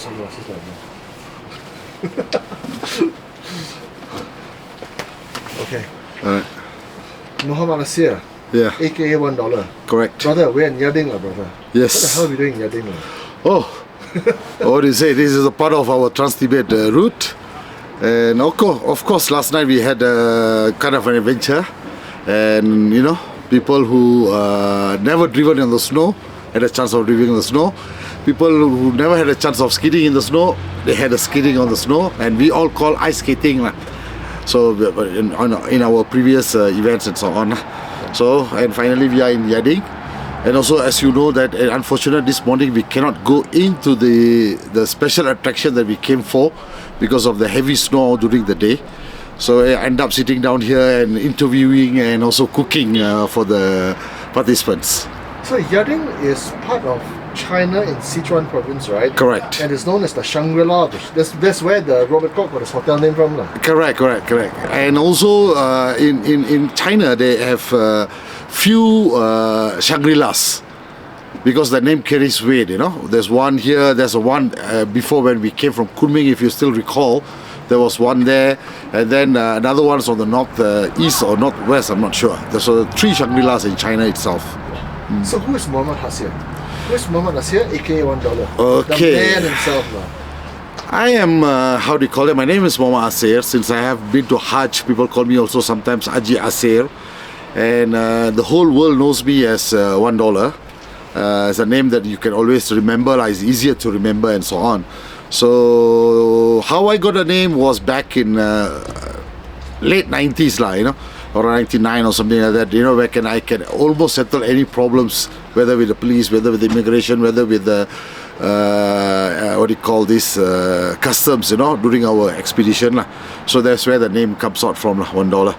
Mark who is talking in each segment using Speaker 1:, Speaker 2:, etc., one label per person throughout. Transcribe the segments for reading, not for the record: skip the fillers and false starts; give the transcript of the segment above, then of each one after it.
Speaker 1: sunglasses like that. Okay.
Speaker 2: Alright.
Speaker 1: Mohamed Assir,
Speaker 2: Yeah.
Speaker 1: aka $1.
Speaker 2: Correct.
Speaker 1: Brother, we're in Yading, brother.
Speaker 2: Yes.
Speaker 1: What the hell are we doing in Yading?
Speaker 2: Oh, what do you say? This is a part of our Trans-Tibet route. And of course, last night we had kind of an adventure. And, people who never driven in the snow had a chance of driving in the snow. People who never had a chance of skiing in the snow, they had a skiing on the snow. And we all call ice skating. So, in our previous events and so on. So, and finally we are in Yading. And also, as you know, that unfortunately this morning we cannot go into the special attraction that we came for because of the heavy snow during the day. So I end up sitting down here and interviewing and also cooking for the participants.
Speaker 1: So Yading is part of China in Sichuan province, right?
Speaker 2: Correct.
Speaker 1: And it's known as the Shangri-La. That's where the Robert Koch got his hotel name from.
Speaker 2: Correct. And also in China they have few Shangri-Las because the name carries weight, There's one here, there's a one before when we came from Kunming, if you still recall. There was one there, and then another one is on the east or northwest, I'm not sure. There's 3 Shangri-Las in China itself.
Speaker 1: So who is Mohamed Assir? Who is Mohamed Assir, aka $1?
Speaker 2: Okay.
Speaker 1: The man himself.
Speaker 2: I am, how do you call it? My name is Mohamed Assir. Since I have been to Hajj, people call me also sometimes Haji Assir. And the whole world knows me as $1. It's a name that you can always remember, it's easier to remember and so on. So how I got a name was back in late 90s, or 99 or something like that, where I can almost settle any problems, whether with the police, whether with immigration, whether with the customs, during our expedition. So that's where the name comes out from, $1.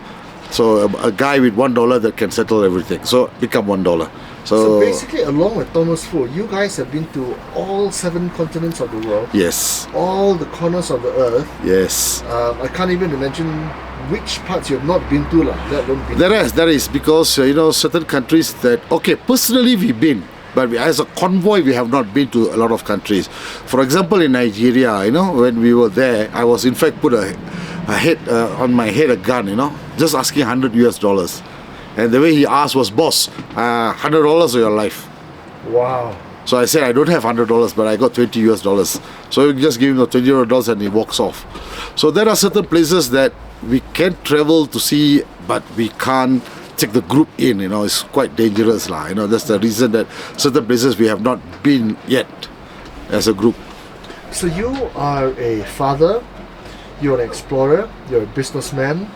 Speaker 2: So a guy with $1 that can settle everything. So become $1.
Speaker 1: So basically, along with Thomas Fu, you guys have been to all 7 continents of the world.
Speaker 2: Yes.
Speaker 1: All the corners of the earth.
Speaker 2: Yes.
Speaker 1: I can't even imagine which parts you have not been to.
Speaker 2: There is because certain countries that personally we've been, but as a convoy we have not been to a lot of countries. For example, in Nigeria, when we were there, I was in fact put a on my head a gun, just asking $100. And the way he asked was, boss, $100 or your life.
Speaker 1: Wow.
Speaker 2: So I said, I don't have $100, but I got $20. So you just give him the $20 and he walks off. So there are certain places that we can travel to see, but we can't take the group in, it's quite dangerous. That's the reason that certain places we have not been yet as a group.
Speaker 1: So you are a father, you're an explorer, you're a businessman,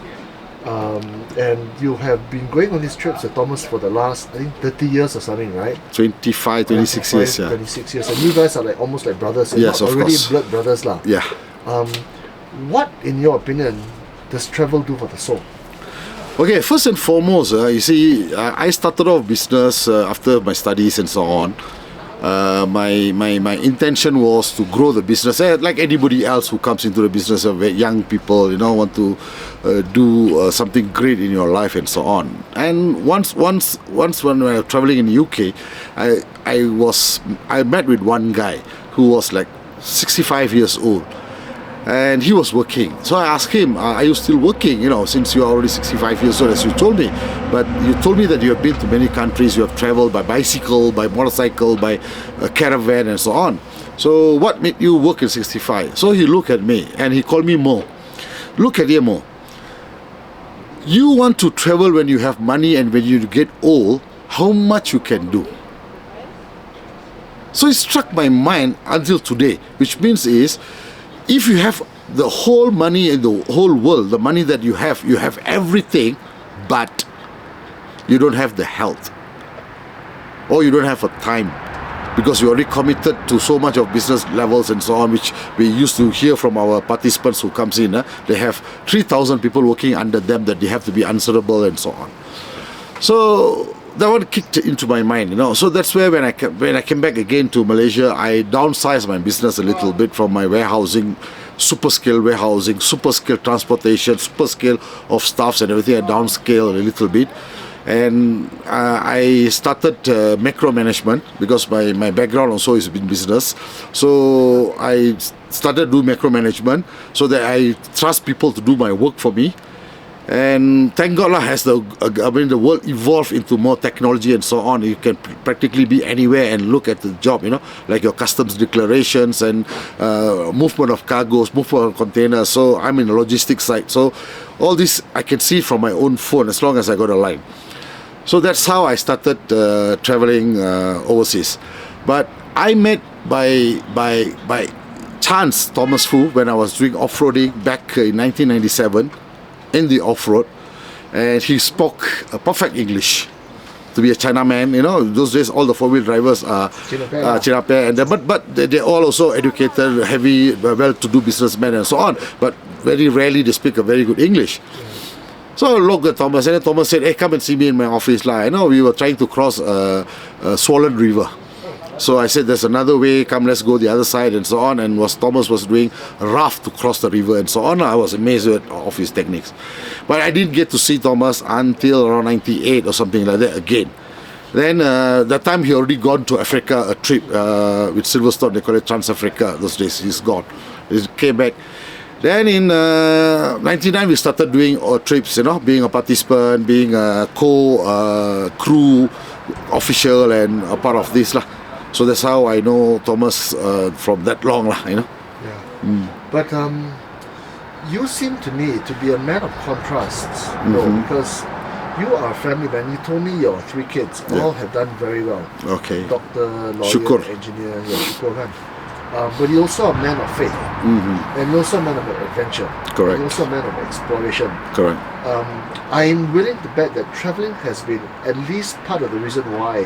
Speaker 1: and you have been going on these trips with Thomas for the last, I think, 30 years or something, right?
Speaker 2: 26 years, yeah.
Speaker 1: 26 years. And you guys are almost like brothers.
Speaker 2: Yes, of
Speaker 1: already
Speaker 2: course.
Speaker 1: Blood brothers.
Speaker 2: Yeah.
Speaker 1: What, in your opinion, does travel do for the soul?
Speaker 2: Okay, first and foremost, you see, I started off business after my studies and so on. My intention was to grow the business, like anybody else who comes into the business. Young people, want to do something great in your life and so on. And once when we were traveling in the UK, I met with one guy who was like 65 years old. And he was working. So I asked him, are you still working, since you're already 65 years old, as you told me. But you told me that you have been to many countries, you have traveled by bicycle, by motorcycle, by a caravan and so on. So what made you work in 65? So he looked at me and he called me Mo. Look at here, Mo. You want to travel when you have money, and when you get old, how much you can do. So it struck my mind until today, which means is, if you have the whole money in the whole world, the money that you have everything, but you don't have the health, or you don't have a time, because you're already committed to so much of business levels and so on, which we used to hear from our participants who comes in. They have 3,000 people working under them that they have to be answerable and so on. So that one kicked into my mind, So that's where when I came back again to Malaysia, I downsized my business a little bit from my warehousing, super scale warehousing, super scale transportation, super scale of staffs and everything. I downscaled a little bit. And I started macro management because my background also is in business. So I started do macro management so that I trust people to do my work for me. And thank God lah, as the world evolved into more technology and so on, you can practically be anywhere and look at the job, like your customs declarations and movement of cargoes, movement of containers. So I'm in the logistics side. So all this I can see from my own phone as long as I got a line. So that's how I started traveling overseas. But I met by chance Thomas Khoo when I was doing off-roading back in 1997 in the off-road, and he spoke perfect English. To be a Chinaman, those days all the four-wheel drivers are Chinape, but they're all also educated, heavy, well-to-do businessmen and so on. But very rarely they speak a very good English. So I looked at Thomas, and then Thomas said, "Hey, come and see me in my office." We were trying to cross a swollen river. So I said, "There's another way, come, let's go the other side," and so on. And Thomas was doing a raft to cross the river and so on. I was amazed of his techniques. But I didn't get to see Thomas until around 98 or something like that again. Then that time he already gone to Africa, a trip with Silverstone, they call it Trans-Africa those days. He's gone. He came back. Then in 99 we started doing trips, being a participant, being a crew official and a part of this lah. So that's how I know Thomas from that long lah,
Speaker 1: Yeah. But you seem to me to be a man of contrasts, because you are a family man. You told me your 3 kids all have done very well.
Speaker 2: Okay.
Speaker 1: Doctor, lawyer,
Speaker 2: Syukur.
Speaker 1: engineer, syukur kan. But you're also a man of faith, and you're also a man of adventure.
Speaker 2: Correct.
Speaker 1: You're also a man of exploration.
Speaker 2: Correct.
Speaker 1: I'm willing to bet that traveling has been at least part of the reason why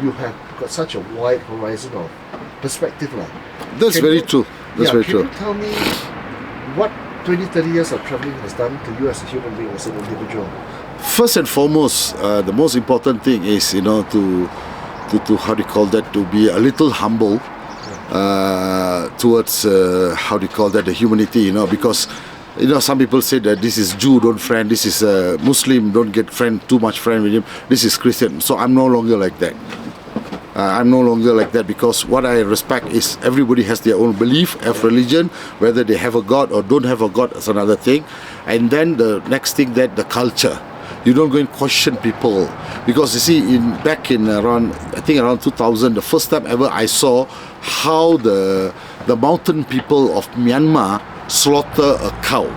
Speaker 1: you have got such a wide horizon of perspective.
Speaker 2: That's very true. That's very true.
Speaker 1: Can you tell me what 20, 30 years of traveling has done to you as a human being, as an individual?
Speaker 2: First and foremost, the most important thing is, to how do you call that, to be a little humble towards, how do you call that, the humanity, because some people say that this is Jew, don't friend, this is Muslim, don't get too much friend with him, this is Christian. So I'm no longer like that. I'm no longer like that, because what I respect is everybody has their own belief of religion, whether they have a God or don't have a God is another thing. And then the next thing, that the culture. You don't go and question people, because you see, back in around 2000, the first time ever I saw how the mountain people of Myanmar slaughter a cow.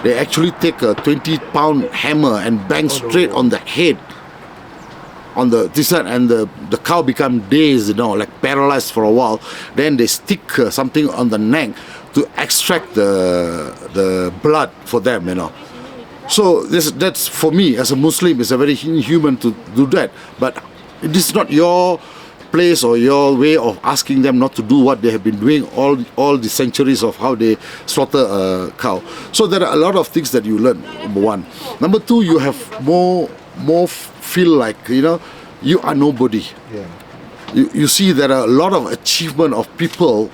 Speaker 2: They actually take a 20-pound hammer and bang straight on the head, on the and the cow become dazed, like paralyzed for a while. Then they stick something on the neck to extract the blood for them, So that's, for me as a Muslim, it's a very inhuman to do that. But it is not your place or your way of asking them not to do what they have been doing all the centuries of how they slaughter a cow. So there are a lot of things that you learn, number one. Number two, you have more feel like, you are nobody.
Speaker 1: Yeah.
Speaker 2: You see there are a lot of achievement of people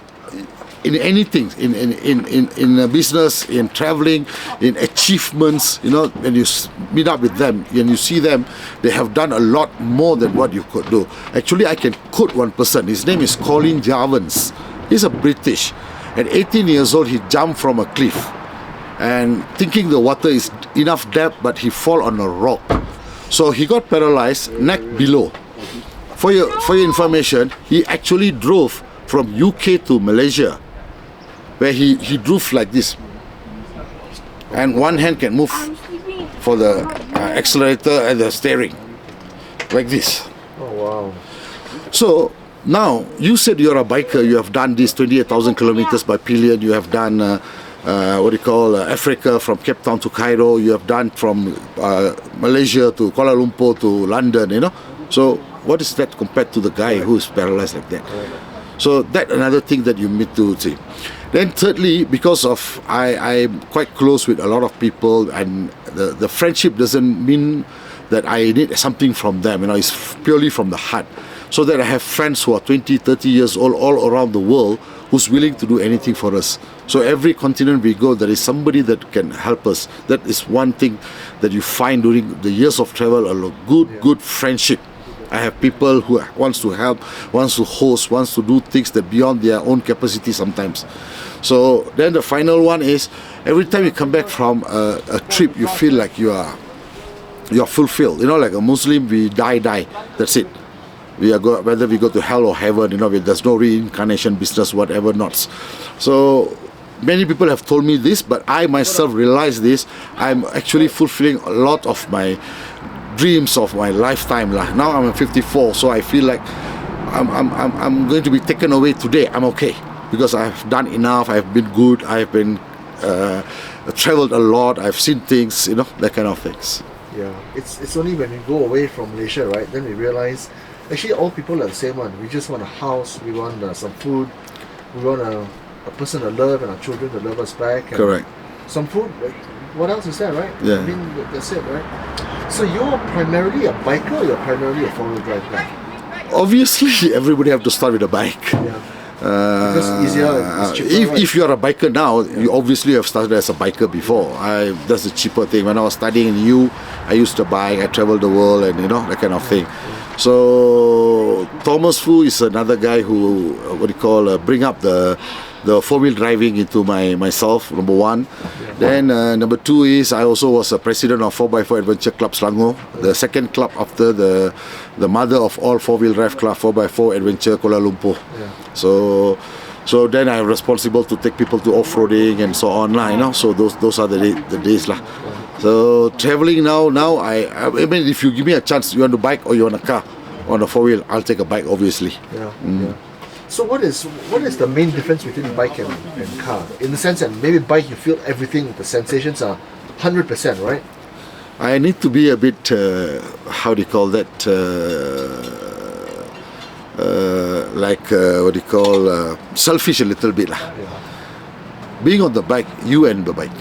Speaker 2: in anything, in business, in traveling, in achievements, when you meet up with them and you see them, they have done a lot more than what you could do. Actually, I can quote one person. His name is Colin Jarvans. He's a British. At 18 years old, he jumped from a cliff, and thinking the water is enough depth, but he fall on a rock. So he got paralyzed, neck below. For your information, he actually drove from UK to Malaysia, where he drove like this, and one hand can move for the accelerator and the steering, like this.
Speaker 1: Oh wow!
Speaker 2: So now you said you're a biker. You have done this 28,000 kilometers by pillion. You have done Africa, from Cape Town to Cairo. You have done from Malaysia to Kuala Lumpur to London. So what is that compared to the guy who is paralyzed like that? So that another thing that you need to see. Then thirdly, because of I'm quite close with a lot of people, and the friendship doesn't mean that I need something from them. It's purely from the heart. So that I have friends who are 20, 30 years old all around the world who's willing to do anything for us. So every continent we go, there is somebody that can help us. That is one thing that you find during the years of travel, a good friendship. I have people who wants to help, wants to host, wants to do things that beyond their own capacity sometimes. So then the final one is, every time you come back from a trip, you feel like you're fulfilled. You know, like a Muslim, we die. That's it. Whether we go to hell or heaven, you know, there's no reincarnation business, whatever not. So many people have told me this, but I myself realize this. I'm actually fulfilling a lot of my dreams of my lifetime. Like now I'm 54, so I feel like I'm going to be taken away today. I'm okay because I've done enough. I've been good. I've been traveled a lot. I've seen things, you know, that kind of things.
Speaker 1: Yeah, it's only when we go away from Malaysia, right, then we realize actually all people are the same one. We just want a house, we want some food, we want a person to love and our children to love us back. And
Speaker 2: correct.
Speaker 1: Some food. What else is there, right?
Speaker 2: Yeah.
Speaker 1: I mean, that's it, right? So you're primarily a biker or you're primarily a four-wheel drive guy?
Speaker 2: Obviously, everybody have to start with a bike.
Speaker 1: Yeah. Because it's easier, it's cheaper,
Speaker 2: if you're a biker now, you obviously have started as a biker before. That's the cheaper thing. When I was studying in U, I used to bike. I traveled the world, and you know, that kind of thing. So Thomas Fu is another guy who bring up the four-wheel driving into myself, number one. Then number two is I also was a president of 4x4 Adventure Club Selangor, the second club after the mother of all four-wheel drive club 4x4 Adventure Kuala Lumpur. So then I'm responsible to take people to off-roading and so on, you know. So those are the days lah. So traveling now I mean, if you give me a chance, you want to bike or you want a car on a four-wheel, I'll take a bike, obviously.
Speaker 1: Yeah. So what is the main difference between bike and car? In the sense that maybe bike you feel everything, the sensations are 100%, right?
Speaker 2: I need to be a bit, selfish a little bit. Being on the bike, you and the bike.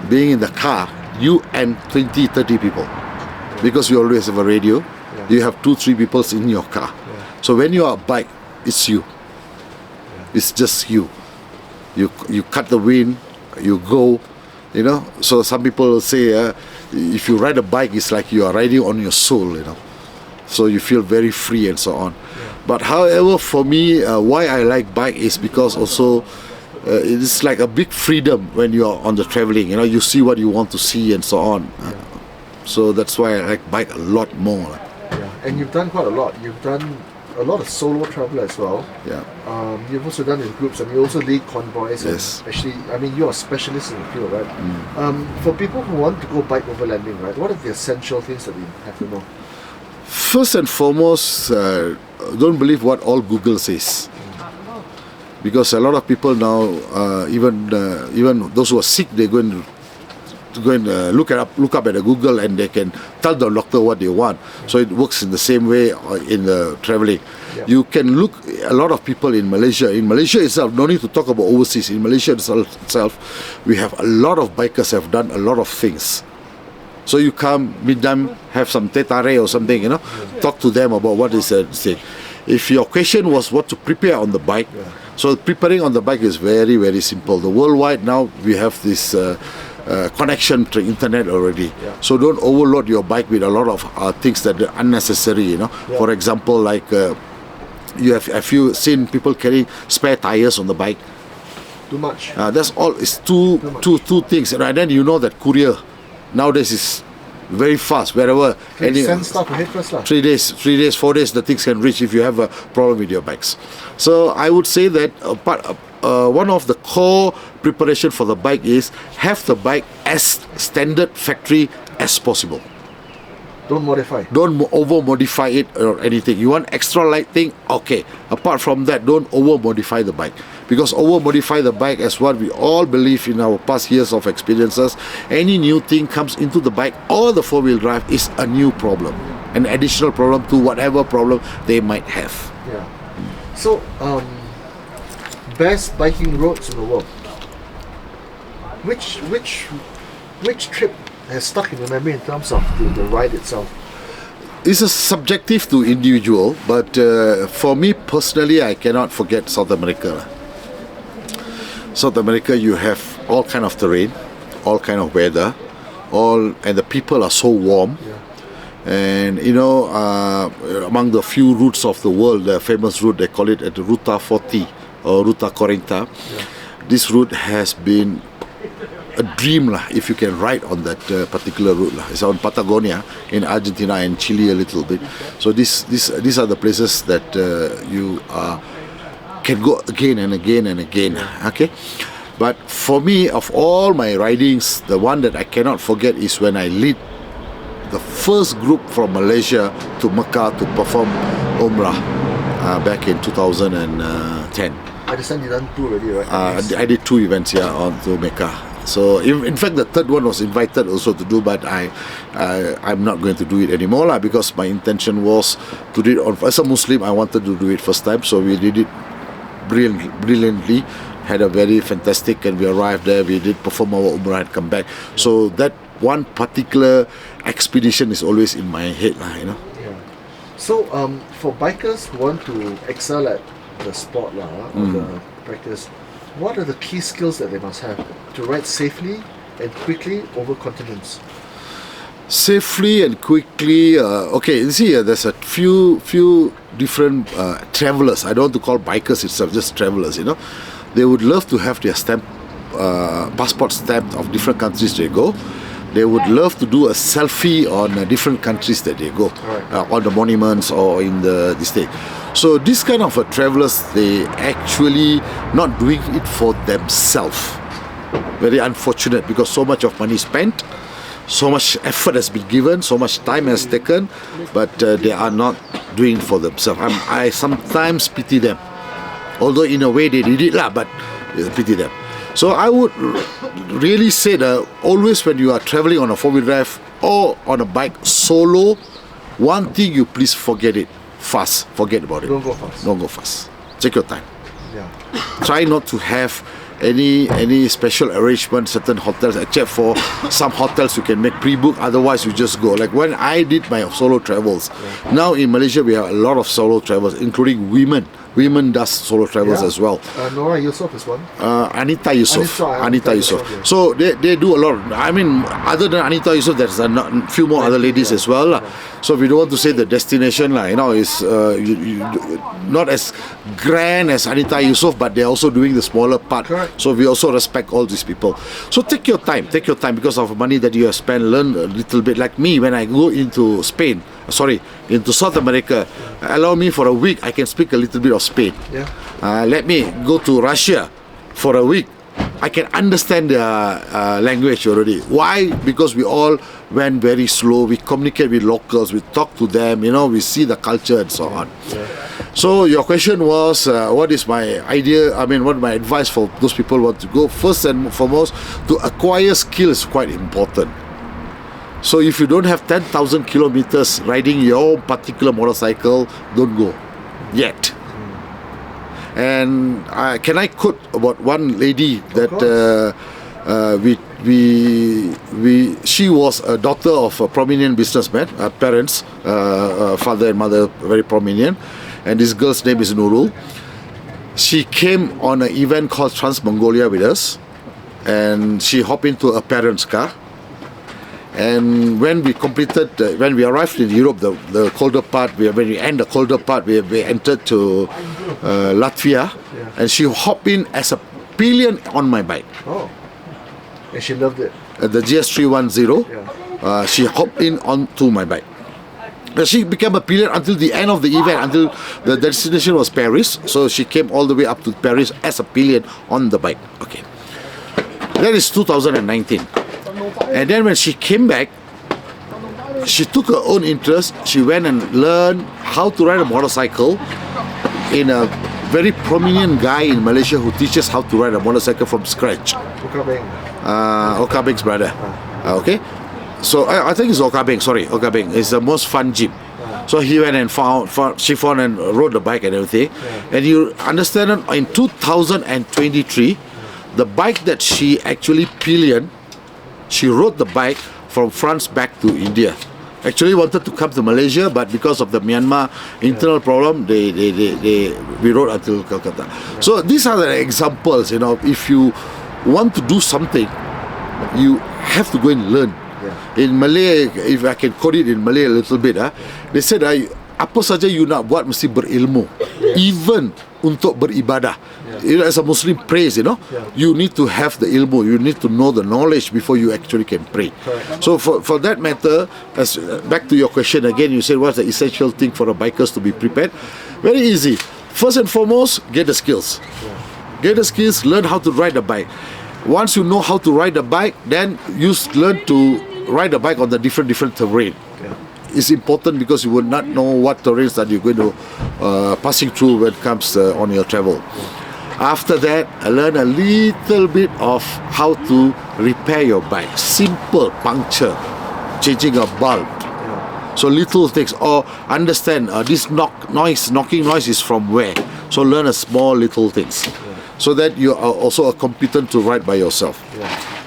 Speaker 2: Being in the car, you and 20, 30 people. Because you always have a radio, you have 2-3 people in your car. So when you are a bike, it's you. It's just you. You cut the wind, you go, you know. So some people will say, if you ride a bike, it's like you are riding on your soul, you know. So you feel very free and so on. But however, for me, why I like bike is because also it's like a big freedom when you are on the traveling. You know, you see what you want to see and so on. So that's why I like bike a lot more.
Speaker 1: And you've done quite a lot. You've done a lot of solo travel as well. You've also done in groups, and you also lead convoys.
Speaker 2: Yes.
Speaker 1: And actually, I mean, you're a specialist in the field, right? For people who want to go bike overlanding, right, what are the essential things that we have to know?
Speaker 2: First and foremost, don't believe what all Google says. Because a lot of people now, even those who are sick, they go and look up at the Google, and they can tell the doctor what they want. So it works in the same way in the traveling. You can look a lot of people in Malaysia. In Malaysia itself, no need to talk about overseas. In Malaysia itself, we have a lot of bikers have done a lot of things. So you come, meet them, have some teh tarik or something, you know, talk to them about what is the thing. If your question was what to prepare on the bike, so preparing on the bike is very, very simple. The worldwide now we have this connection to internet already. So don't overload your bike with a lot of things that are unnecessary, you know. For example, like have you seen people carrying spare tires on the bike?
Speaker 1: Too much.
Speaker 2: That's all. It's two things, and then you know that courier nowadays is very fast. Wherever
Speaker 1: send stuff ahead first,
Speaker 2: 3 days, 4 days, the things can reach if you have a problem with your bikes. So I would say that one of the core preparation for the bike is have the bike as standard factory as possible.
Speaker 1: Don't modify.
Speaker 2: Don't over modify it or anything. You want extra light thing? Okay. Apart from that, don't over modify the bike. Because over modify the bike, as what we all believe in our past years of experiences, any new thing comes into the bike or the four-wheel drive is a new problem, an additional problem to whatever problem they might have.
Speaker 1: So, best biking roads in the world. Which trip has stuck in your memory in terms of the ride itself?
Speaker 2: it's a subjective to individual, but for me personally, I cannot forget South America. South America, you have all kind of terrain, all kind of weather, and the people are so warm. And you know, among the few routes of the world, the famous route, they call it at Ruta 40 or Ruta 40. This route has been a dream lah, if you can ride on that particular route lah. It's on Patagonia in Argentina and Chile a little bit. So these are the places that you can go again and again and again. Okay, but for me, of all my ridings, the one that I cannot forget is when I lead the first group from Malaysia to Mecca to perform Umrah back in 2010.
Speaker 1: I understand you done two already, right?
Speaker 2: I did 2 events on to Mecca. So in fact, the third one was invited also to do, but I'm not going to do it anymore lah, because my intention was to do it as a Muslim. I wanted to do it first time, so we did it brilliantly. Had a very fantastic, and we arrived there. We did perform our Umrah and come back. So that one particular expedition is always in my head lah, you know.
Speaker 1: Yeah. So for bikers who want to excel at the sport or the practice, what are the key skills that they must have to ride safely and quickly over continents?
Speaker 2: Safely and quickly, okay, you see, there's a few different travelers. I don't want to call bikers itself, just travelers, you know. They would love to have their passport stamped of different countries they go. They would love to do a selfie on different countries that they go, on the monuments or in the state. So this kind of travelers, they actually not doing it for themselves. Very unfortunate, because so much of money spent, so much effort has been given, so much time has taken, but they are not doing it for themselves. I sometimes pity them, although in a way they did it lah, but pity them. So I would really say that always when you are traveling on a 4-wheel drive or on a bike solo, one thing you please forget it. Fast. Forget about it.
Speaker 1: Don't go fast.
Speaker 2: Don't go fast. Take your time.
Speaker 1: Yeah.
Speaker 2: Try not to have any special arrangement, certain hotels, except for some hotels you can make pre-book, otherwise you just go. Like when I did my solo travels, now in Malaysia we have a lot of solo travels, including women. Women does solo travels as well.
Speaker 1: Nora Yusof is one.
Speaker 2: Anita Yusof. Anita Yusof.
Speaker 1: Yeah.
Speaker 2: So they do a lot. I mean, other than Anita Yusof, there's a few more other ladies as well. So we don't want to say the destination, you know, is not as grand as Anita Yusof, but they're also doing the smaller part.
Speaker 1: Correct.
Speaker 2: So we also respect all these people. So take your time because of money that you have spent. Learn a little bit. Like me, when I go into into South America, allow me for a week, I can speak a little bit of Spain.
Speaker 1: Yeah.
Speaker 2: Let me go to Russia for a week, I can understand the language already. Why? Because we all went very slow. We communicate with locals. We talk to them. You know, we see the culture and so on.
Speaker 1: Yeah.
Speaker 2: So your question was, what is my idea? I mean, what my advice for those people who want to go? First and foremost, to acquire skill is quite important. So if you don't have 10,000 kilometers riding your particular motorcycle, don't go yet. And can I quote about one lady that she was a daughter of a prominent businessman, parents, father and mother very prominent, and this girl's name is Nurul. She came on an event called Trans Mongolia with us, and she hopped into her parents' car. And when we when we arrived in Europe, the colder part, when we end the colder part, we entered to Latvia, and she hopped in as a pillion on my bike.
Speaker 1: Oh, and she loved it.
Speaker 2: The GS310, she hopped in onto my bike. She became a pillion until the end of the event, until the destination was Paris. So she came all the way up to Paris as a pillion on the bike. Okay, that is 2019. And then when she came back, she took her own interest. She went and learned how to ride a motorcycle in a very prominent guy in Malaysia who teaches how to ride a motorcycle from scratch. Okabeng's brother. Okay, so I think it's Okabeng. Sorry, Okabeng. It's the most fun jeep. So he went and she found and rode the bike and everything. And you understand, in 2023, the bike that she actually pillioned, she rode the bike from France back to India actually wanted to come to Malaysia, but because of the Myanmar internal problem, we rode until Calcutta. So these are the examples, you know, if you want to do something, you have to go and learn. In Malay, if I can quote it in Malay a little bit, they said, apa saja you nak buat mesti berilmu, even untuk beribadah. You know, as a Muslim prays, you know, you need to have the ilmu, you need to know the knowledge before you actually can pray. So for that matter, as back to your question again, you said what's the essential thing for the bikers to be prepared? Very easy. First and foremost, get the skills. Get the skills, learn how to ride a bike. Once you know how to ride a bike, then you learn to ride a bike on the different terrain. It's important because you will not know what terrains that you're going to passing through when it comes on your travel. After that, learn a little bit of how to repair your bike. Simple puncture, changing a bulb. So little things, or understand this knocking noise is from where. So learn a small little things, so that you are also competent to ride by yourself.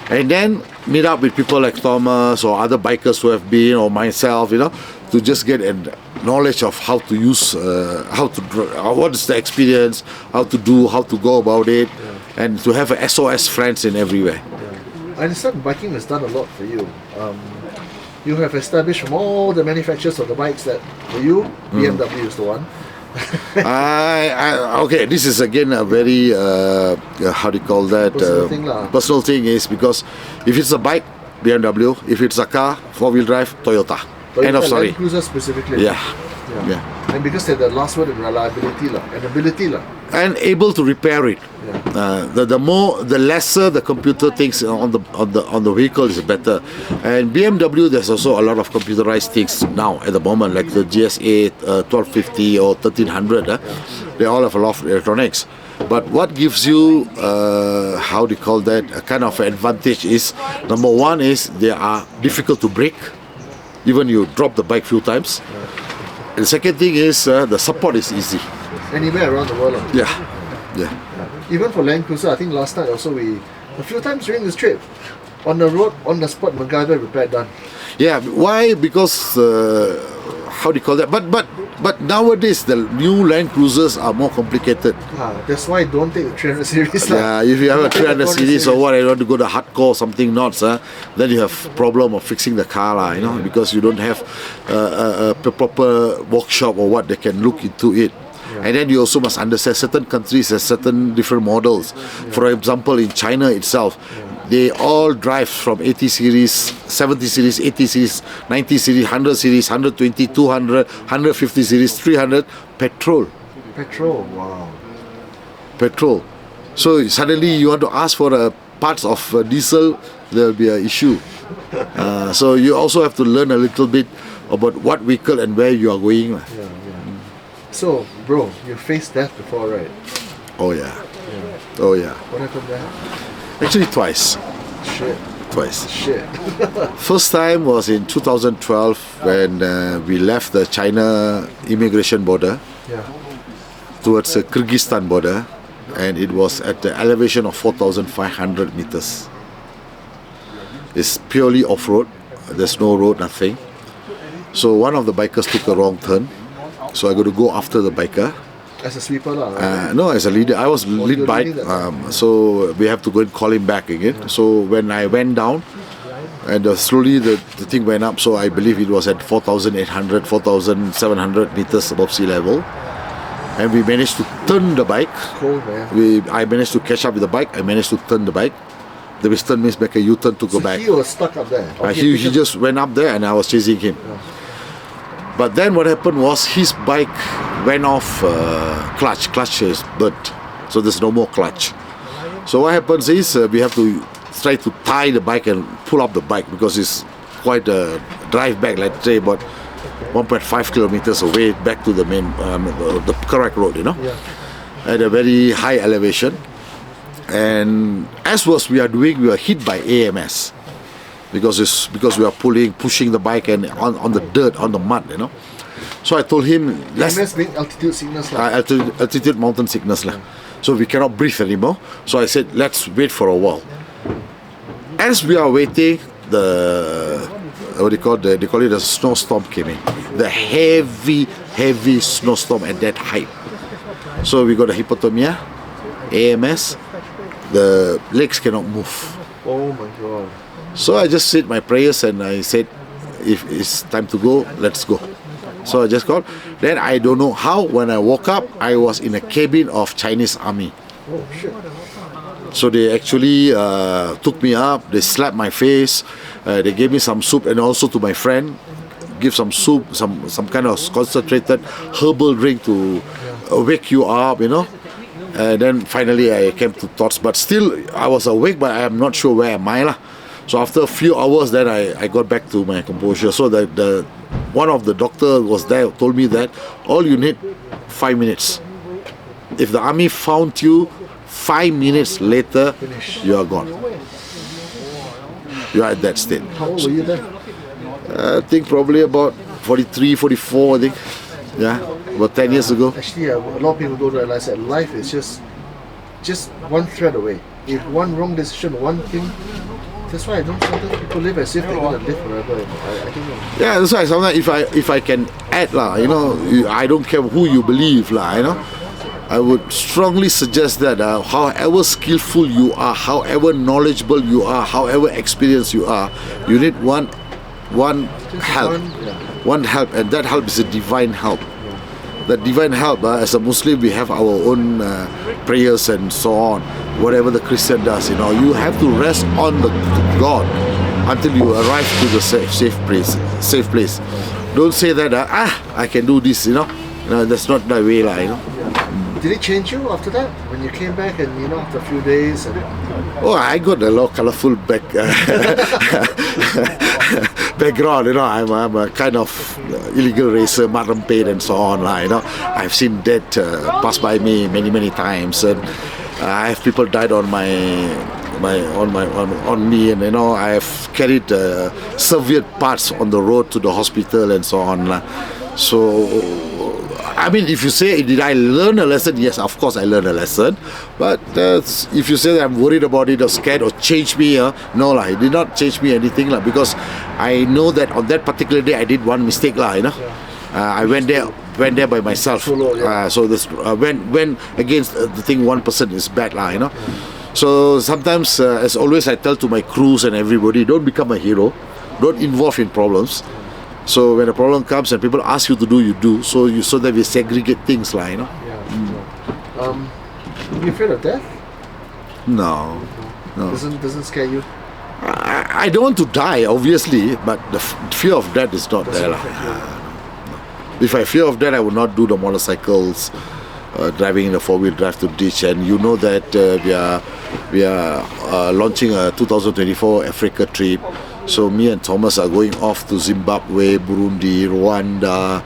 Speaker 2: And then meet up with people like Thomas or other bikers who have been, or myself, you know, to just get a knowledge of how to use, what is the experience, how to do, how to go about it, and to have a SOS friends in everywhere.
Speaker 1: I understand biking has done a lot for you. You have established from all the manufacturers of the bikes that for you, BMW is the one.
Speaker 2: Okay, this is again a very how do you call that, personal thing is because if it's a bike, BMW, if it's a car, 4-wheel drive, Toyota. End of story.
Speaker 1: Land Cruiser specifically.
Speaker 2: Yeah.
Speaker 1: And because they're the last word in reliability and ability
Speaker 2: and able to repair it. The lesser the computer thinks on the vehicle is better. And BMW, there's also a lot of computerized things now at the moment, like the GSA 1250 or 1300. They all have a lot of electronics. But what gives you how do you call that, a kind of advantage is, number one is they are difficult to break, even you drop the bike few times. And the second thing is the support is easy.
Speaker 1: Anywhere around the world.
Speaker 2: Yeah.
Speaker 1: Even for Land Cruiser, I think last night also a few times during this trip, on the road, on the spot, MacGyver repair done.
Speaker 2: Yeah, why? Because how do you call that? But nowadays the new Land Cruisers are more complicated.
Speaker 1: That's why I don't take the 300 series.
Speaker 2: Yeah, if you have a 300 series or what, I want to go to hardcore something knots, then you have problem of fixing the car, you know, because you don't have a proper workshop or what they can look into it. And then you also must understand certain countries have certain different models. For example, in China itself, they all drive from 80 series, 70 series, 80 series, 90 series, 100 series, 120, 200, 150 series, 300, petrol.
Speaker 1: Wow.
Speaker 2: Petrol. So suddenly you want to ask for parts of diesel, there will be an issue. So you also have to learn a little bit about what vehicle and where you are going.
Speaker 1: So, bro, you faced death before, right?
Speaker 2: Oh yeah.
Speaker 1: What happened there?
Speaker 2: Actually twice.
Speaker 1: Shit.
Speaker 2: First time was in 2012 when we left the China immigration border towards the Kyrgyzstan border, and it was at the elevation of 4,500 meters. It's purely off-road. There's no road, nothing. So one of the bikers took a wrong turn. So I got to go after the biker.
Speaker 1: As a sweeper
Speaker 2: no, as a leader. I was lead bike. So we have to go and call him back again. So when I went down, and slowly the thing went up. So I believe it was at 4,800, 4,700 meters above sea level. And we managed to turn the bike.
Speaker 1: Cool, man.
Speaker 2: I managed to catch up with the bike. I managed to turn the bike. The turn means make a U-turn to go back.
Speaker 1: He was stuck up there.
Speaker 2: He just went up there and I was chasing him. But then what happened was his bike went off clutch. Clutch is burnt. So there's no more clutch. So what happens is we have to try to tie the bike and pull up the bike because it's quite a drive back, let's say about 1.5 kilometers away back to the main, the correct road, you know, at a very high elevation. And as we are doing, we were hit by AMS. Because we are pushing the bike and on the dirt, on the mud, you know. So I told him,
Speaker 1: MS being altitude sickness.
Speaker 2: Altitude mountain sickness. So we cannot breathe anymore. So I said, let's wait for a while. As we are waiting, the they call it a snowstorm came in. The heavy snowstorm at that height. So we got a hypothermia, AMS, the legs cannot move.
Speaker 1: Oh my God.
Speaker 2: So I just said my prayers and I said, if it's time to go, let's go. So I just got. Then I don't know how, when I woke up, I was in a cabin of Chinese army.
Speaker 1: Oh shit.
Speaker 2: So they actually took me up, they slapped my face, they gave me some soup, and also to my friend, give some soup, some kind of concentrated herbal drink to wake you up, you know. And then finally I came to thoughts, but still I was awake, but I am not sure where am I lah. So after a few hours, then I got back to my composure. So the one of the doctor was there, told me that all you need 5 minutes. If the army found you 5 minutes later, you are gone. You are at that state.
Speaker 1: How old were you then?
Speaker 2: I think probably about 43, 44, I think. Yeah, about 10 years ago.
Speaker 1: Actually, a lot of people don't realize that life is just one thread away. If one wrong decision, one thing, that's why I don't sometimes people live as if they're gonna live forever. I don't know.
Speaker 2: Yeah, that's why sometimes if I can add lah, you know, I don't care who you believe lah, you know. I would strongly suggest that however skillful you are, however knowledgeable you are, however experienced you are, you need one help. One help, and that help is a divine help. That divine help, as a Muslim, we have our own prayers and so on. Whatever the Christian does, you know, you have to rest on the God until you arrive to the safe place. Don't say that I can do this, you know. No, that's not the way, you know.
Speaker 1: Did it change you after that? When you came back and, you know, after a few days? And...
Speaker 2: Oh, I got a lot of colorful background, you know. I'm a kind of illegal racer, maram paid and so on, you know. I've seen death pass by me many times, and I have people died on on me, and you know, I have carried severed parts on the road to the hospital and so on. So I mean, if you say, did I learn a lesson? Yes, of course I learned a lesson. But if you say that I'm worried about it or scared or change me, no, it did not change me anything, because I know that on that particular day I did one mistake, you know. I went there by myself. So this when against the thing, one person is bad, you know. So sometimes, as always, I tell to my crews and everybody, don't become a hero, don't involve in problems. So when a problem comes and people ask you to do, you do. So that we segregate things, you know.
Speaker 1: You afraid of death?
Speaker 2: No.
Speaker 1: Doesn't scare you?
Speaker 2: I don't want to die, obviously, but the fear of death is not there. If I fear of death, I would not do the motorcycles, driving in a four-wheel drive to ditch. And you know that we are launching a 2024 Africa trip. So me and Thomas are going off to Zimbabwe, Burundi, Rwanda,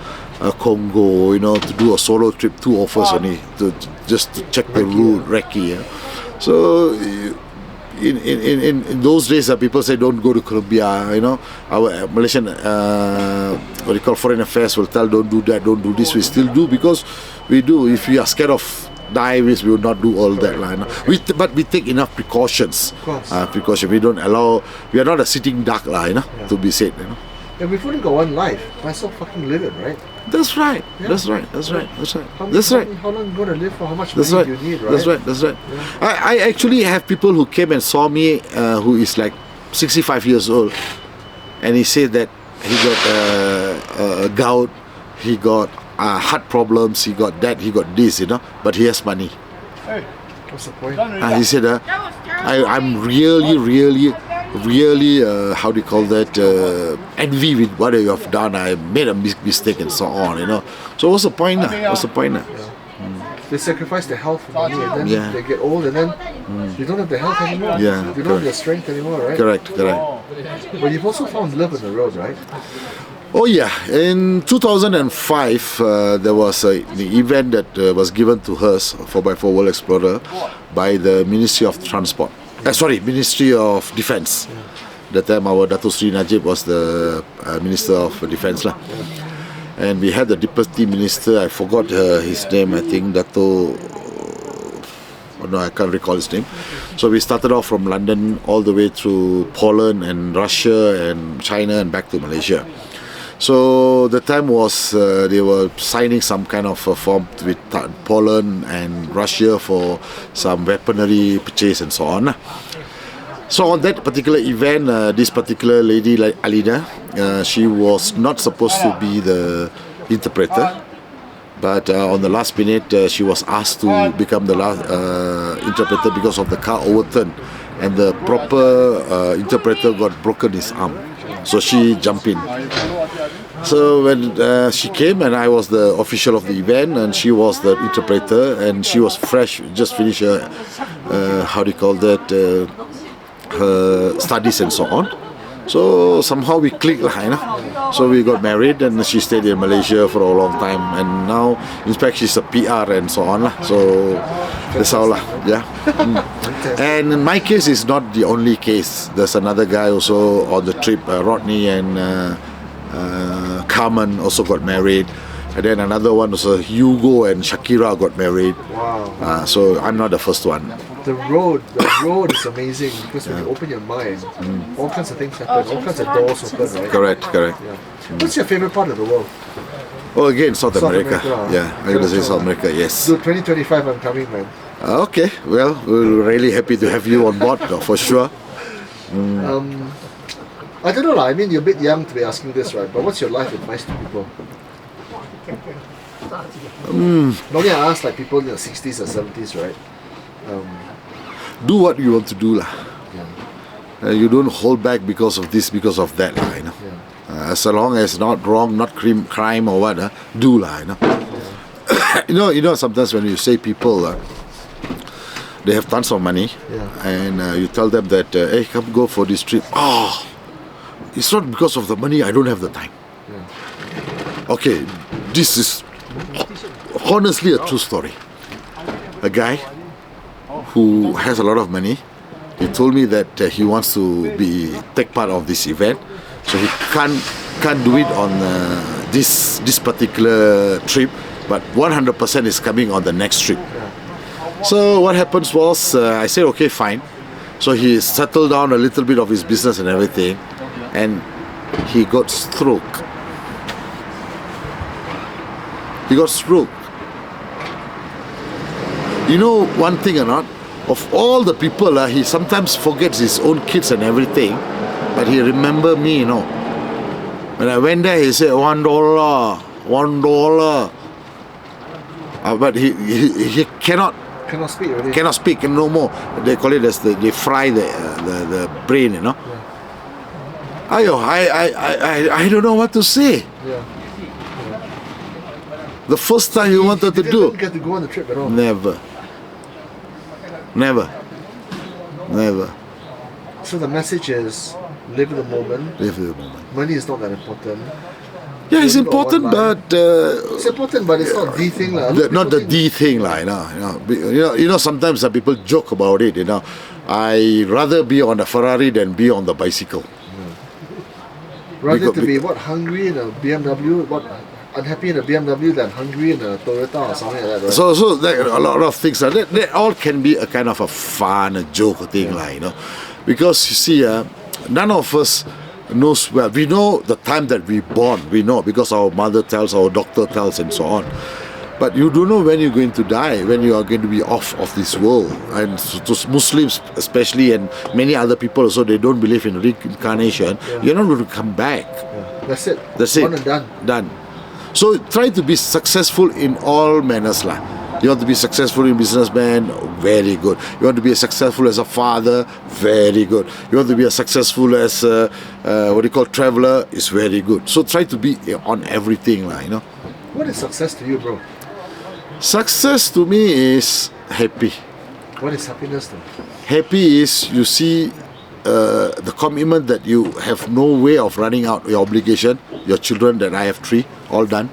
Speaker 2: Congo, you know, to do a solo trip, 2 of us only, just to check the route, recce. So in those days, people say don't go to Colombia, you know. Our Malaysian, foreign affairs will tell don't do that, don't do this. We still do, because we do. If we are scared of die, we will not do all that, but we take enough precautions. We don't allow. We are not a sitting duck, you know, to be said, you know.
Speaker 1: And we've only got one life. Might as well fucking live it, right?
Speaker 2: That's right.
Speaker 1: Yeah.
Speaker 2: That's right.
Speaker 1: How long are you going to live for? How much money do you need, right?
Speaker 2: That's right. Yeah. I actually have people who came and saw me, who is like 65 years old, and he said that he got a gout, he got heart problems, he got that, he got this, you know, but he has money.
Speaker 1: Hey, what's the point?
Speaker 2: He said, I'm really, how do you call that, envy with what you have done. I made a mistake and so on, you know. So what's the point?
Speaker 1: They sacrifice their health for money, and then they get old, and then you don't have the health anymore. You don't have the strength anymore, right?
Speaker 2: Correct.
Speaker 1: But you've also found love on the road, right?
Speaker 2: Oh yeah, in 2005 there was the event that was given to us, 4x4 World Explorer, by the Ministry of Transport. Ministry of Defence. That time our Dato Sri Najib was the Minister of Defence. And we had the Deputy Minister, I forgot his name, I think Dato Oh, no, I can't recall his name. So we started off from London all the way through Poland and Russia and China and back to Malaysia. So the time was they were signing some kind of a form with Poland and Russia for some weaponry purchase and so on. So on that particular event, this particular lady, like Alina, she was not supposed to be the interpreter, but on the last minute she was asked to become the last interpreter because of the car overturned and the proper interpreter got broken his arm. So she jumped in. So when she came, and I was the official of the event, and she was the interpreter, and she was fresh, just finished her, how do you call that, her studies and so on. So somehow we clicked, So we got married, and she stayed in Malaysia for a long time, and now, in fact, she's a PR and so on. So that's all, yeah. And in my case, it's not the only case. There's another guy also on the trip, Rodney and Carmen also got married. And then another one was Hugo and Shakira got married.
Speaker 1: Wow.
Speaker 2: So I'm not the first one.
Speaker 1: The road is amazing because when you open your mind, all kinds of things happen, all kinds of doors open, right?
Speaker 2: Correct.
Speaker 1: Yeah. What's your favorite part of the world?
Speaker 2: Oh, again, South America.
Speaker 1: America.
Speaker 2: Yeah, I'm going to say South America, yes.
Speaker 1: So 2025, I'm coming, man.
Speaker 2: Okay, well, we're really happy to have you on board, for sure.
Speaker 1: I don't know, I mean, you're a bit young to be asking this, right? But what's your life advice to people? Normally I ask like people in their 60s or 70s, right?
Speaker 2: Do what you want to do, lah.
Speaker 1: Yeah.
Speaker 2: You don't hold back because of this, because of that, lah, you know.
Speaker 1: Yeah.
Speaker 2: As long as not wrong, not crime or what, do, lah, you know. You know, sometimes when you say people, they have tons of money, and you tell them that, hey, come go for this trip. Oh, it's not because of the money, I don't have the time.
Speaker 1: Yeah.
Speaker 2: Okay, this is honestly a true story. A guy who has a lot of money, he told me that he wants to take part of this event, so he can't do it on this particular trip, but 100% is coming on the next trip. So what happens was, I said, okay, fine. So he settled down a little bit of his business and everything, and he got stroke. He got stroke. You know one thing or not? Of all the people, he sometimes forgets his own kids and everything, but he remember me, you know. When I went there, he said, $1, $1. But he cannot
Speaker 1: speak already.
Speaker 2: Cannot speak no more. They call it as they fry the brain, you know. I don't know what to say.
Speaker 1: Yeah.
Speaker 2: The first time you wanted to do.
Speaker 1: You didn't get to go on the trip at all.
Speaker 2: Never.
Speaker 1: So the message is, live the moment.
Speaker 2: Live the moment.
Speaker 1: Money is not that important.
Speaker 2: Yeah, it's important, but
Speaker 1: it's important, but it's not the thing,
Speaker 2: not the D thing, you know. Sometimes people joke about it. You know, I rather be on a Ferrari than be on the bicycle.
Speaker 1: Rather to be hungry in a BMW, unhappy in a BMW than hungry in a Toyota or something like that, right?
Speaker 2: So a lot of things that all can be a kind of a fun, a joke thing, you know, because you see, none of us knows well. We know the time that we born. We know because our mother tells, our doctor tells, and so on. But you don't know when you're going to die, when you are going to be off of this world. And to Muslims especially, and many other people also, they don't believe in reincarnation. You're not going to come back.
Speaker 1: That's it.
Speaker 2: One
Speaker 1: and done.
Speaker 2: Done. So try to be successful in all manners, lah. You want to be successful in businessman, very good. You want to be successful as a father, very good. You want to be successful as traveler, is very good. So try to be on everything, lah, you know.
Speaker 1: What is success to you, bro?
Speaker 2: Success to me is happy.
Speaker 1: What is happiness then?
Speaker 2: Happy is you see the commitment that you have no way of running out your obligation. Your children, that I have 3, all done,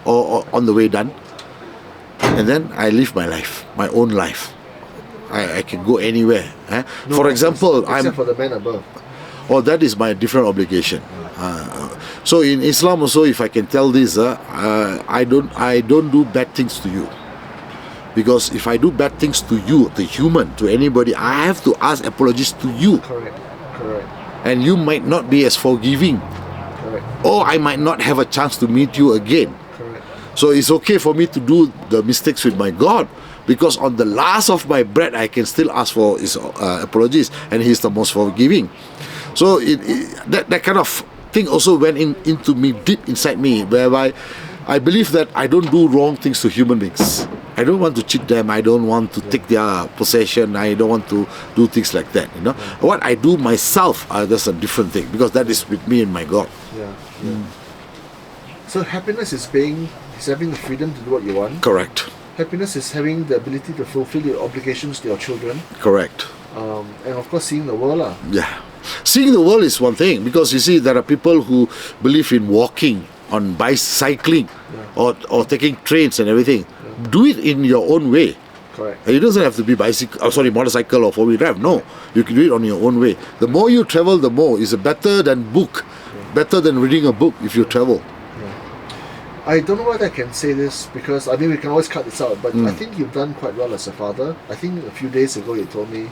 Speaker 2: or on the way done. And then I live my life, my own life. I can go anywhere.
Speaker 1: No,
Speaker 2: for example,
Speaker 1: except for the man above.
Speaker 2: Oh, that is my different obligation. So in Islam also, if I can tell this, I don't do bad things to you. Because if I do bad things to you, the human, to anybody, I have to ask apologies to you.
Speaker 1: Correct. Correct.
Speaker 2: And you might not be as forgiving.
Speaker 1: Correct.
Speaker 2: Or I might not have a chance to meet you again.
Speaker 1: Correct.
Speaker 2: So it's okay for me to do the mistakes with my God, because on the last of my breath I can still ask for his apologies, and he's the most forgiving. So that kind of thing also went into me, deep inside me, whereby I believe that I don't do wrong things to human beings. I don't want to cheat them. I don't want to take their possession. I don't want to do things like that. What I do myself, that's a different thing, because that is with me and my God.
Speaker 1: Yeah. So happiness is having the freedom to do what you want.
Speaker 2: Correct.
Speaker 1: Happiness is having the ability to fulfill your obligations to your children.
Speaker 2: Correct.
Speaker 1: And of course, seeing the world.
Speaker 2: Yeah. Seeing the world is one thing, because you see, there are people who believe in walking, on bicycling, or taking trains and everything. Do it in your own way.
Speaker 1: Correct.
Speaker 2: It doesn't have to be motorcycle or four-wheel drive. No, you can do it on your own way. The more you travel, the more. It's better than book, better than reading a book if you travel.
Speaker 1: I don't know whether I can say this, because I mean we can always cut this out, but I think you've done quite well as a father. I think a few days ago you told me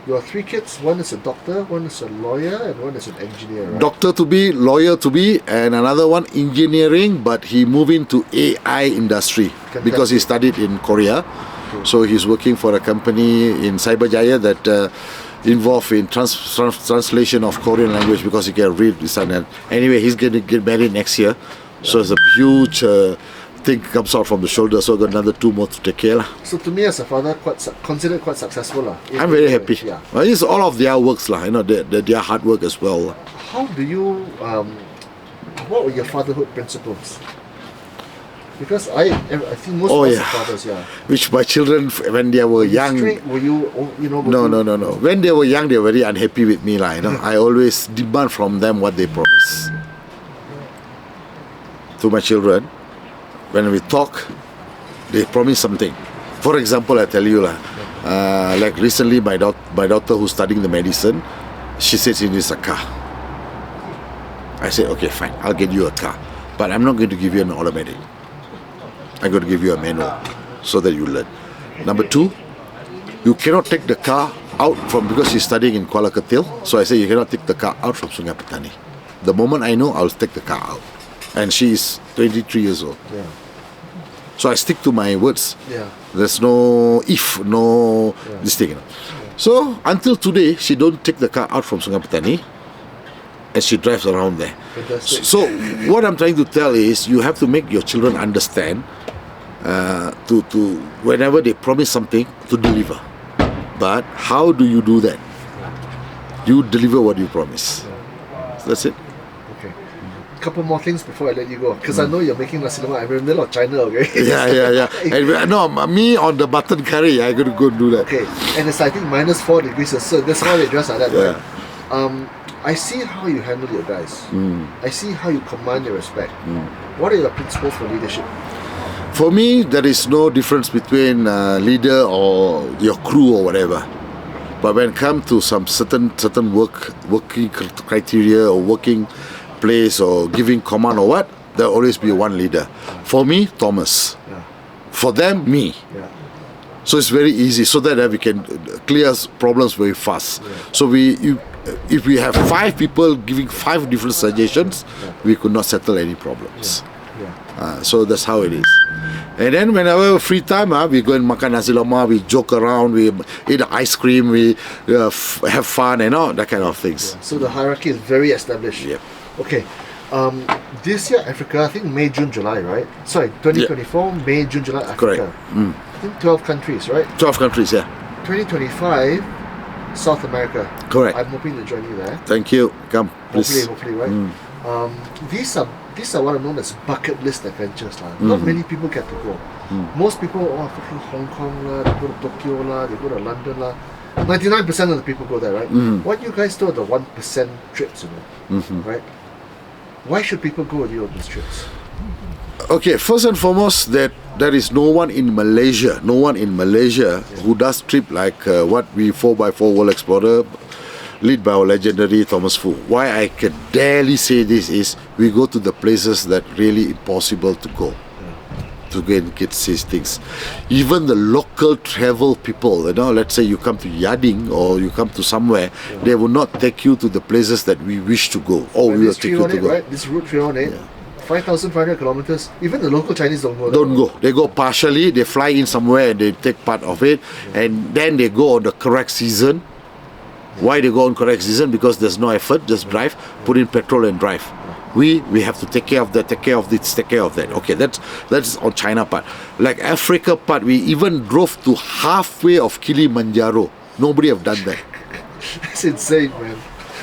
Speaker 1: your 3 kids, one is a doctor, one is a lawyer, and one is an engineer, right?
Speaker 2: Doctor to be, lawyer to be, and another one engineering, but he moved into AI industry.
Speaker 1: Fantastic.
Speaker 2: Because he studied in Korea. So he's working for a company in Cyberjaya that involved in translation of Korean language, because he can read this and that. Anyway, he's going to get married next year. So it's a huge thing comes out from the shoulder. So I've got another 2 more to take care.
Speaker 1: So to me as a father, considered quite successful.
Speaker 2: I'm very happy.
Speaker 1: Yeah.
Speaker 2: Well, it's all of their works, their hard work as well.
Speaker 1: How do you, what were your fatherhood principles? Because I think most of us are fathers,
Speaker 2: Which my children, when they were young...
Speaker 1: Straight, were you,
Speaker 2: No. When they were young, they were very unhappy with me. I always demand from them what they promise. To my children, when we talk, they promise something. For example, I tell you, like recently my daughter who's studying the medicine, she said she needs a car. I said, okay, fine, I'll get you a car. But I'm not going to give you an automatic. I'm going to give you a manual so that you learn. Number 2, you cannot take the car out because she's studying in Kuala Ketil. So I say you cannot take the car out from Sungai Petani. The moment I know, I'll take the car out. And she is 23 years old.
Speaker 1: Yeah.
Speaker 2: So I stick to my words.
Speaker 1: Yeah.
Speaker 2: There's no this thing. So until today, she don't take the car out from Sungai Petani, and she drives around there.
Speaker 1: Fantastic.
Speaker 2: So what I'm trying to tell is, you have to make your children understand to whenever they promise something, to deliver. But how do you do that? You deliver what you promise. So that's it.
Speaker 1: Okay. Couple more things before I let you go, because I know you're making nasi lemak. I'm in the middle of China, okay?
Speaker 2: Yeah. And no, me on the mutton curry, I got to go do that.
Speaker 1: Okay, and it's I think -4 degrees, so that's why they dress like that,
Speaker 2: Yeah.
Speaker 1: right? I see how you handle your guys. I see how you command your respect. What are your principles for leadership?
Speaker 2: For me, there is no difference between leader or your crew or whatever. But when it comes to some certain working criteria or working place or giving command or what, there will always be one leader. For me, Thomas.
Speaker 1: Yeah.
Speaker 2: For them, me.
Speaker 1: Yeah.
Speaker 2: So it's very easy, so that we can clear problems very fast.
Speaker 1: Yeah.
Speaker 2: So if we have 5 people giving 5 different suggestions, we could not settle any problems. So that's how it is. And then whenever free time, we go and makan nasi lemak, we joke around, we eat ice cream, we have fun and all that kind of things.
Speaker 1: So the hierarchy is very established.
Speaker 2: Yep.
Speaker 1: Okay. This year Africa, I think May, June, July, right? Sorry, 2024, May, June, July, Africa.
Speaker 2: Correct.
Speaker 1: I think 12 countries, right?
Speaker 2: 12 countries, yeah.
Speaker 1: 2025, South America.
Speaker 2: Correct.
Speaker 1: I'm hoping to join you there.
Speaker 2: Thank you. Come, please.
Speaker 1: Hopefully, right? These are what are known as bucket list adventures. Not many people get to go. Most people, fucking Hong Kong, they go to Tokyo, they go to London. 99% of the people go there, right? What you guys do are the 1% trips, right? Why should people go with you on these trips?
Speaker 2: Okay, first and foremost, that there is no one in Malaysia who does trip like what we 4x4 World Explorer, lead by our legendary Thomas Khoo. Why I can barely say this is, we go to the places that really impossible to go. to go and get these things. Even the local travel people, let's say you come to Yading or you come to somewhere, they will not take you to the places that we wish to go. Or we will take you to go.
Speaker 1: Right? This route 318, 5,500 kilometers. Even the local Chinese don't go.
Speaker 2: Don't go. They go partially. They fly in somewhere and they take part of it, and then they go on the correct season. Why they go on correct season? Because there's no effort. Just drive, put in petrol and drive. We have to take care of that, take care of this, take care of that. Okay, that's on China part. Like Africa part, we even drove to halfway of Kilimanjaro. Nobody have done that.
Speaker 1: That's insane, man.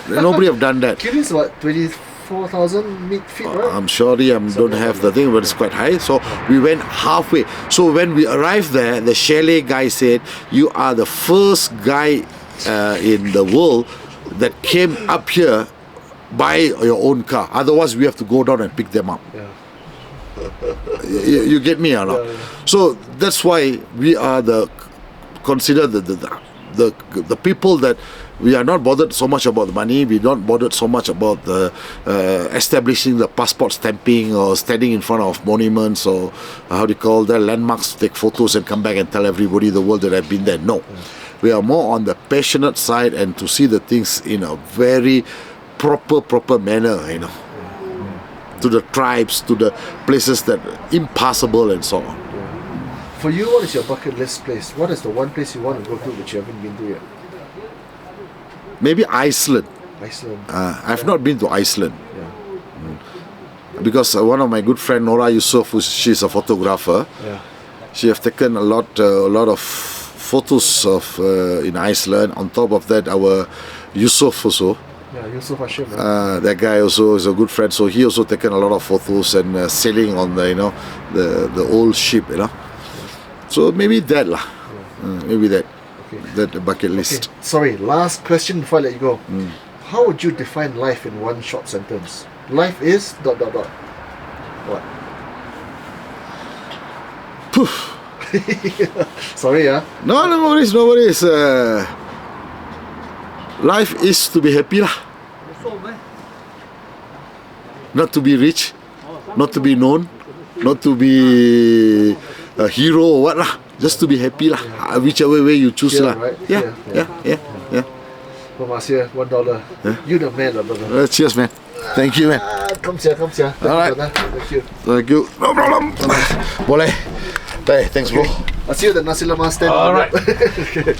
Speaker 2: Nobody have done that.
Speaker 1: Kili is what, 24,000 feet, right?
Speaker 2: I'm sorry, I don't have the thing, but it's quite high. So we went halfway. So when we arrived there, the chalet guy said, "You are the first guy in the world that came up here by your own car. Otherwise, we have to go down and pick them up."
Speaker 1: Yeah.
Speaker 2: You get me or not?
Speaker 1: Yeah.
Speaker 2: So that's why we are considered the people that we are not bothered so much about the money. We're not bothered so much about the establishing the passport stamping or standing in front of monuments or how do you call that, landmarks, to take photos and come back and tell everybody in the world that I've been there. No. We are more on the passionate side and to see the things in a very proper manner, to the tribes, to the places that impassable and so on.
Speaker 1: For you, what is your bucket list place? What is the one place you want to go to which you haven't been to yet?
Speaker 2: Maybe Iceland.
Speaker 1: Iceland.
Speaker 2: I've not been to Iceland.
Speaker 1: Yeah.
Speaker 2: Because one of my good friend Nora Yusuf, she's a photographer.
Speaker 1: Yeah.
Speaker 2: She have taken a lot of photos of in Iceland. On top of that, our Yusuf also.
Speaker 1: Yeah, Yusuf Assir.
Speaker 2: That guy also is a good friend, so he also taken a lot of photos and sailing on the the old ship, So maybe that lah. Maybe that.
Speaker 1: Okay.
Speaker 2: That bucket list.
Speaker 1: Okay. Sorry, last question before I let you go. How would you define life in one short sentence? Life is ... What?
Speaker 2: Poof.
Speaker 1: Sorry,
Speaker 2: No worries. Life is to be happy lah. Not to be rich, not to be known, not to be a hero or what lah. Just to be happy lah. Whichever way you choose lah.
Speaker 1: Right?
Speaker 2: Yeah.
Speaker 1: From Assir, $1. You the man, brother.
Speaker 2: Cheers, man. Thank you, man.
Speaker 1: Come here.
Speaker 2: All right.
Speaker 1: Thank you.
Speaker 2: No problem. Boleh. Hey, thanks, bro.
Speaker 1: I'll see you at the Nasi Lemak stand.
Speaker 2: All right.
Speaker 1: Okay.